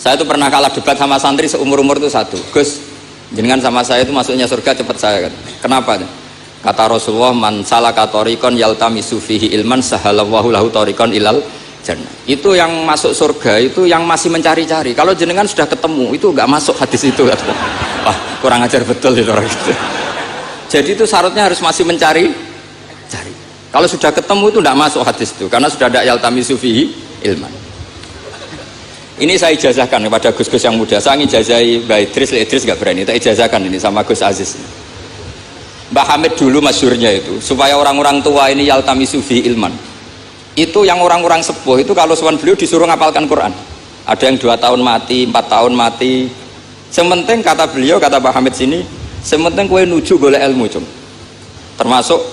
Saya itu pernah kalah debat sama santri seumur-umur itu satu. Gus, jenengan sama saya itu masuknya surga cepat saya kan. Kenapa? Kata Rasulullah, man salaka thariqan yaltamisu fihi ilman sahalallahu lahu thariqan ilal jannah. Itu yang masuk surga itu yang masih mencari-cari. Kalau jenengan sudah ketemu itu enggak masuk hadis itu kata. Wah, kurang ajar betul itu orang itu. Jadi itu syaratnya harus masih mencari cari. Kalau sudah ketemu itu enggak masuk hadis itu karena sudah ada yaltamisu fihi ilman. Ini saya ijazahkan kepada Gus-Gus yang muda. Saya ngijazahi Mbak Idris nggak berani. Saya ijazahkan ini sama Gus Aziz. Mbah Hamid dulu masyhurnya itu supaya orang-orang tua ini yaltamisu fi ilman. Itu yang orang-orang sepuh itu kalau sowan beliau disuruh ngapalkan Quran. Ada yang 2 tahun mati, 4 tahun mati. Sementing kata beliau, kata Mbah Hamid sini, sementing kowe nuju golek ilmu cum. Termasuk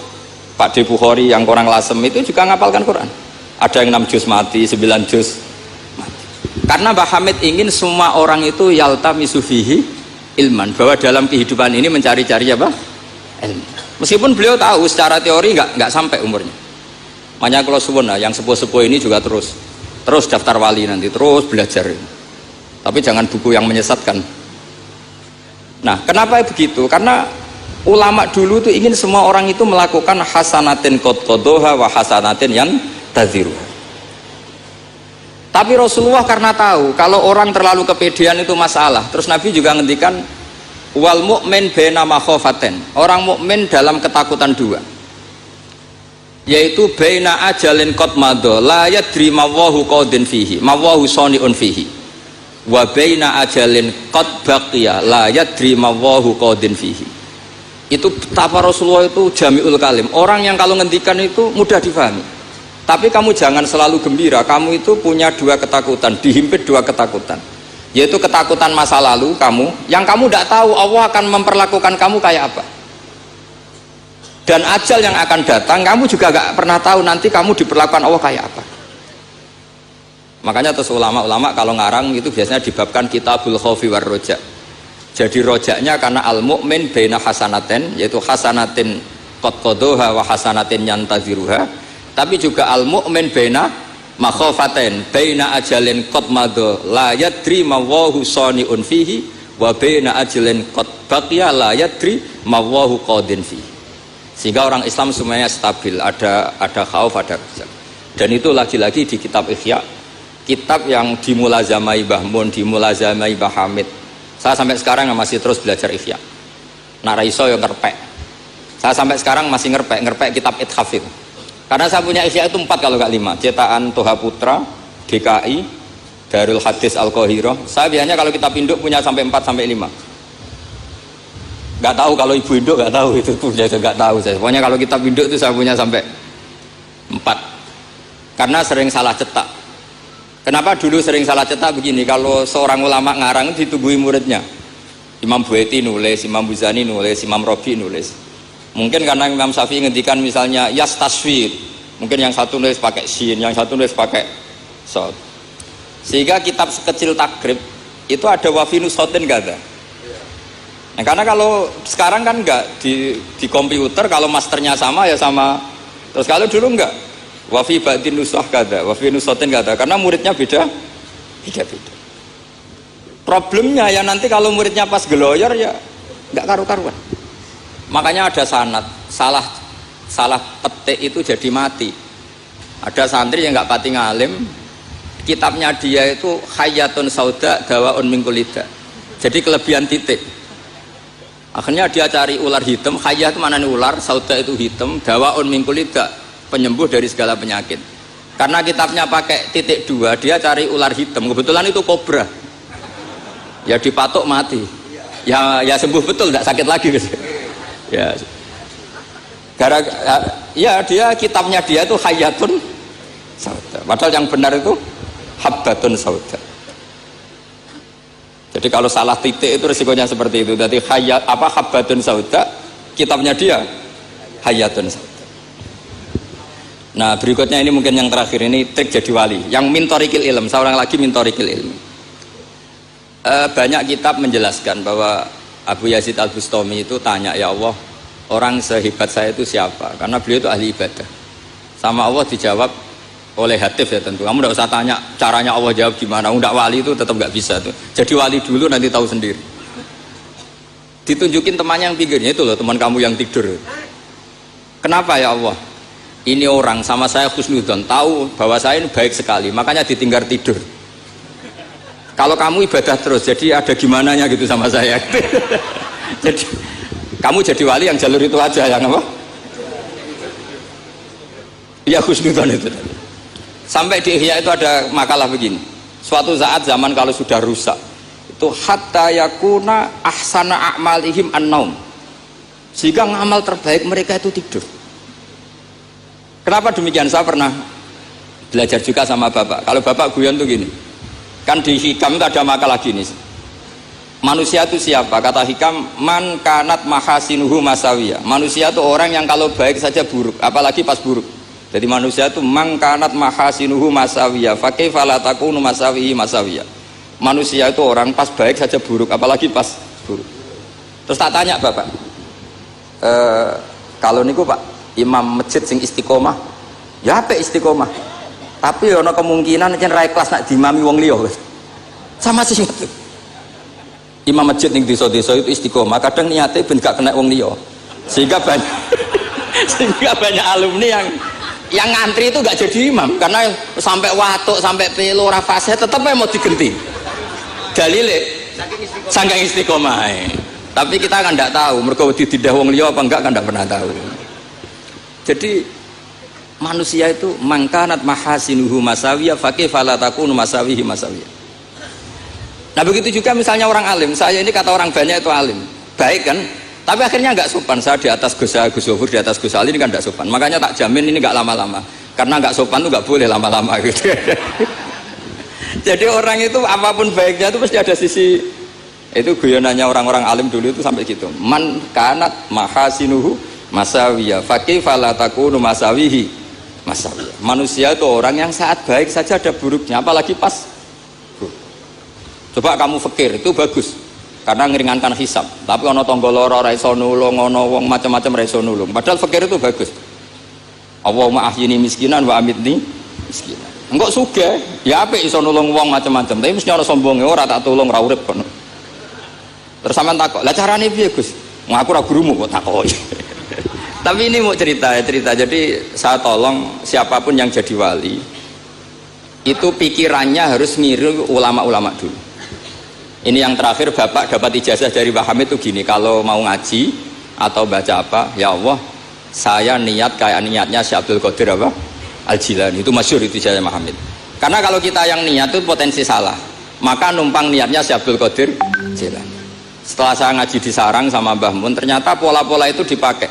Pak De Bukhari yang orang Lasem itu juga ngapalkan Quran. Ada yang 6 juz mati, 9 juz. Karena Mbah Hamid ingin semua orang itu yaltamisu fihi ilman, bahwa dalam kehidupan ini mencari-cari apa? Ilmu. Meskipun beliau tahu secara teori nggak sampai umurnya. Makanya kalau suwun yang sepuh-sepuh ini juga terus daftar wali nanti, terus belajar. Tapi jangan buku yang menyesatkan. Nah, kenapa begitu? Karena ulama dulu itu ingin semua orang itu melakukan hasanatin qad qadha wa hasanatin yang tadziru. Tapi Rasulullah karena tahu kalau orang terlalu kepedean itu masalah. Terus Nabi juga ngendikan wal mu'min baina makhafaten. Orang mukmin dalam ketakutan dua. Yaitu baina ajalin qad madha la yadri mawahu qadin fihi, mawahu saniun fihi. Wa baina ajalin qad baqiya la yadri mawahu qadin fihi. Itu betapa Rasulullah itu jami'ul kalim. Orang yang kalau ngendikan itu mudah difahami. Tapi kamu jangan selalu gembira, kamu itu punya 2 ketakutan, dihimpit 2 ketakutan. Yaitu ketakutan masa lalu kamu, yang kamu tidak tahu Allah akan memperlakukan kamu kayak apa. Dan ajal yang akan datang, kamu juga gak pernah tahu nanti kamu diperlakukan Allah kayak apa. Makanya terus ulama-ulama kalau ngarang itu biasanya dibabkan kitabul khaufi war roja. Jadi rojaknya karena al-mu'min baina hasanatin, yaitu hasanatin qad qadha wa hasanatin yantaziruha. Tapi juga al-mu'min baina makhafatain, baina ajalin qad madha la yadri mawahu saniun fihi wa baina ajalin qad baqiya la yadri mawahu qadin fihi. Sehingga orang Islam semuanya stabil, ada khauf, ada raja. Dan itu lagi-lagi di kitab Ihya, kitab yang dimulazamai Mbah Mun, dimulazamai Mbah Hamid. Saya sampai sekarang masih terus belajar Ihya. Naraiso yang ngerpek. Saya sampai sekarang masih ngerpek kitab Ithaf itu. Karena saya punya Ihya itu 4 kalau nggak 5, cetakan Toha Putra, DKI, Darul Hadis Al-Qahirah. Saya biasanya kalau kita induk punya sampai 4 sampai 5. Nggak tahu kalau ibu induk nggak tahu itu punya, nggak tahu saya. Pokoknya kalau kita induk itu saya punya sampai 4. Karena sering salah cetak. Kenapa dulu sering salah cetak begini? Kalau seorang ulama ngarang ditungguin muridnya. Imam Buaiti nulis, Imam Buzani nulis, Imam Robi nulis. Mungkin karena Imam Syafi'i ngendikan misalnya yas taswir, mungkin yang satu nulis pakai sin, yang satu nulis pakai sod. Sehingga kitab sekecil takrib itu ada wafinu sotin gak ada. Nah, karena kalau sekarang kan enggak di komputer, kalau masternya sama ya sama. Terus kalau dulu enggak, wafi batin nusah gak ada, wafinu sotin gak ada, karena muridnya beda. Problemnya ya nanti kalau muridnya pas geloyor ya enggak karu-karuan. Makanya ada sanad, salah petik itu jadi mati. Ada santri yang nggak pati ngalim, kitabnya dia itu Hayatun Sauda Dawaun min Kulida. Jadi kelebihan titik. Akhirnya dia cari ular hitam, Hayat itu mana nih ular, Sauda itu hitam, Dawaun min Kulida, penyembuh dari segala penyakit. Karena kitabnya pakai titik 2, dia cari ular hitam. Kebetulan itu kobra. Ya dipatok mati. Ya sembuh betul, tidak sakit lagi. Ya, ya dia kitabnya dia itu Hayatun Sauda. Padahal yang benar itu Habbatun Sauda. Jadi kalau salah titik itu risikonya seperti itu. Jadi Habbatun Sauda, kitabnya dia Hayatun Sauda. Nah berikutnya ini mungkin yang terakhir, ini trik jadi wali. Yang mintorikil ilm, seorang lagi mintorikil ilmi. Banyak kitab menjelaskan bahwa Abu Yazid Al-Bustami itu tanya, ya Allah, orang sehebat saya itu siapa? Karena beliau itu ahli ibadah. Sama Allah dijawab, oleh hatif ya tentu. Kamu tidak usah tanya caranya Allah jawab gimana. Tidak wali itu tetap nggak bisa tuh. Jadi wali dulu nanti tahu sendiri. Ditunjukin temannya yang pinggirnya itu loh, teman kamu yang tidur. Kenapa ya Allah? Ini orang sama saya husnudzon, tahu bahwa saya ini baik sekali, makanya ditinggal tidur. Kalau kamu ibadah terus, jadi ada gimananya gitu sama saya. Jadi kamu jadi wali yang jalur itu aja, yang apa? Ya husnudzon itu. Sampai di Ihya itu ada makalah begini. Suatu saat zaman kalau sudah rusak, itu hatta yakuna ahsana a'malihim an-naum. Sehingga ngamal terbaik mereka itu tidur. Kenapa demikian? Saya pernah belajar juga sama bapak. Kalau bapak guyon tuh gini, kan di Hikam itu ada makalah gini. Manusia itu siapa? Kata Hikam, man kanat mahasinuhu masawiyah. Manusia itu orang yang kalau baik saja buruk, apalagi pas buruk. Jadi manusia itu man kanat mahasinuhu masawiyah, fa kaifa la takunu masawihi masawiyah. Manusia itu orang pas baik saja buruk, apalagi pas buruk. Terus tak tanya bapak, kalau niku pak imam masjid sing istiqomah, ya apa istiqomah? Tapi ono kemungkinan jen rai kelas nak dimami wong liya. Sama sih itu. Imam masjid ning desa-desa itu istiqomah, kadang niate ben gak kena wong liya. Sehingga banyak alumni yang ngantri itu gak jadi imam karena sampai watuk sampai pelo ora fase tetep mau digenti. Dalile saking istiqomah. Tapi kita kan tidak tahu mergo dididah wong liya apa enggak kan tidak pernah tahu. Jadi manusia itu mangkanat mahasinuhu masawiyah fakih fala takunu masawihi masawiyah. Nah begitu juga misalnya orang alim. Saya ini kata orang banyak itu alim, baik kan? Tapi akhirnya nggak sopan. Saya di atas Gus Zofur, di atas Gus Ali ini kan nggak sopan. Makanya tak jamin ini nggak lama-lama. Karena nggak sopan tuh nggak boleh lama-lama gitu. Jadi orang itu apapun baiknya itu pasti ada sisi. Itu guyonannya orang-orang alim dulu itu sampai gitu. Man kanat mahasinuhu masawiyah fakih fala takunu masawihi masawiyah. Manusia itu orang yang saat baik saja ada buruknya, apalagi pas buruk. Coba kamu fikir itu bagus karena ngeringankan hisab. Tapi ono tangga lara ora iso nulung, ono wong macam-macam ora iso nulung. Padahal fikir itu bagus. Allahumma ahyini miskinan wa amitni miskinan. Engkok sugih ya apik iso nulung wong macam-macam, tapi mesti ono sombonge ora tak tulung ora urip kono. Terus sampean takok, "Lah carane piye, Gus?" Ngaku ora gurumu kok takoki. Tapi ini mau cerita. Jadi saya tolong siapapun yang jadi wali itu pikirannya harus ngiru ulama-ulama dulu. Ini yang terakhir bapak dapat ijazah dari Pak Hamid itu gini, kalau mau ngaji atau baca apa, ya Allah saya niat kayak niatnya Syekh Abdul Qadir apa? Al-Jilani. Itu masyhur itu ijazah Pak Hamid. Karena kalau kita yang niat itu potensi salah, maka numpang niatnya Syekh Abdul Qadir Jilani. Setelah saya ngaji di Sarang sama Mbah Mun, ternyata pola-pola itu dipakai.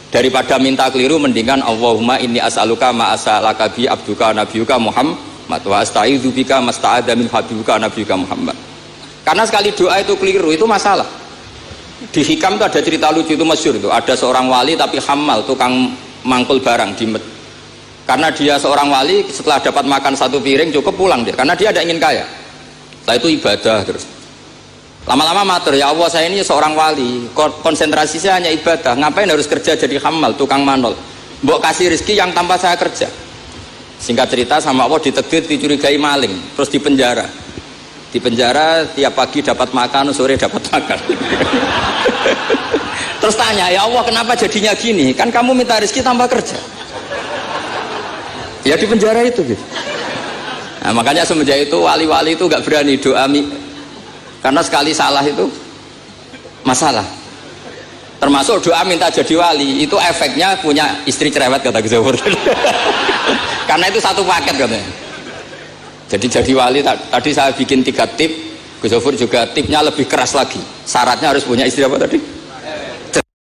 Daripada minta keliru mendingan Allahumma inni as'aluka ma as'alaka bi abduka nabiyuka Muhammad wa asta'idzu bika masta'adza min habibuka nabiyuka Muhammad. Karena sekali doa itu keliru itu masalah. Di Hikam itu ada cerita lucu itu masyhur itu. Ada seorang wali tapi hamal, tukang mangkul barang di karena dia seorang wali setelah dapat makan satu piring cukup pulang dia karena dia ada ingin kaya. Setelah itu ibadah terus. Lama-lama matur, ya Allah saya ini seorang wali, konsentrasi saya hanya ibadah, ngapain harus kerja jadi hamal, tukang manol, mbok kasih rezeki yang tanpa saya kerja. Singkat cerita sama Allah ditegir, dicurigai maling, terus dipenjara. Dipenjara tiap pagi dapat makan, sore dapat makan. Terus tanya, ya Allah kenapa jadinya gini, kan kamu minta rezeki tanpa kerja. Ya dipenjara itu gitu. Nah, makanya semenjak itu wali-wali itu gak berani doa karena sekali salah itu masalah. Termasuk doa minta jadi wali itu efeknya punya istri cerewet kata Gus Zofur. Karena itu satu paket katanya. Jadi wali tadi saya bikin 3 tip, Gus Zofur juga tipnya lebih keras lagi. Syaratnya harus punya istri apa tadi?